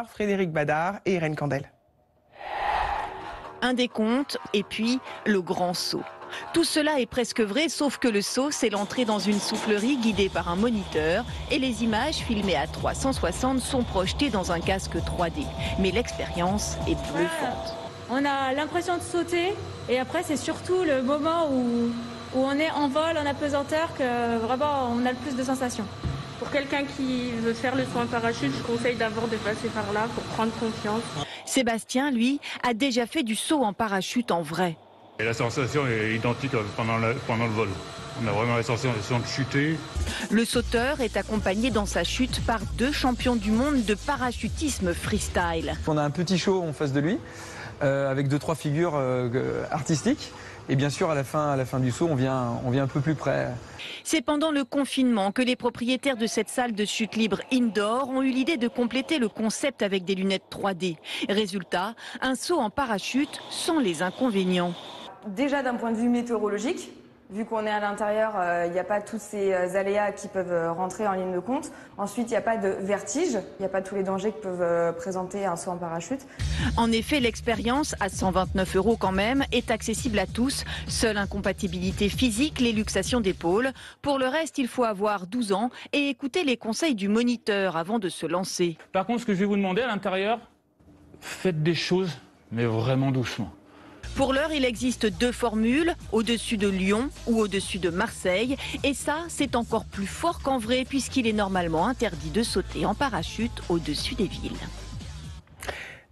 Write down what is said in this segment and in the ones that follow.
Frédéric Badard et Irène Candel. Un décompte et puis le grand saut. Tout cela est presque vrai, sauf que le saut, c'est l'entrée dans une soufflerie guidée par un moniteur et les images filmées à 360 sont projetées dans un casque 3D. Mais l'expérience est bluffante. On a l'impression de sauter et après c'est surtout le moment où on est en vol, en apesanteur, que vraiment on a le plus de sensations. Pour quelqu'un qui veut faire le saut en parachute, je conseille d'abord de passer par là pour prendre confiance. Sébastien, lui, a déjà fait du saut en parachute en vrai. Et la sensation est identique pendant le vol. On a vraiment la sensation de chuter. Le sauteur est accompagné dans sa chute par 2 champions du monde de parachutisme freestyle. On a un petit show en face de lui, avec 2-3 figures artistiques. Et bien sûr, à la fin du saut, on vient un peu plus près. C'est pendant le confinement que les propriétaires de cette salle de chute libre indoor ont eu l'idée de compléter le concept avec des lunettes 3D. Résultat, un saut en parachute sans les inconvénients. Déjà d'un point de vue météorologique, vu qu'on est à l'intérieur, il n'y a pas tous ces aléas qui peuvent rentrer en ligne de compte. Ensuite, il n'y a pas de vertige, il n'y a pas tous les dangers que peuvent présenter un saut en parachute. En effet, l'expérience, à 129 € quand même, est accessible à tous. Seule incompatibilité physique, les luxations d'épaule. Pour le reste, il faut avoir 12 ans et écouter les conseils du moniteur avant de se lancer. Par contre, ce que je vais vous demander à l'intérieur, faites des choses, mais vraiment doucement. Pour l'heure, il existe 2 formules, au-dessus de Lyon ou au-dessus de Marseille. Et ça, c'est encore plus fort qu'en vrai, puisqu'il est normalement interdit de sauter en parachute au-dessus des villes.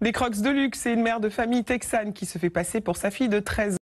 Des Crocs de luxe et une mère de famille texane qui se fait passer pour sa fille de 13 ans.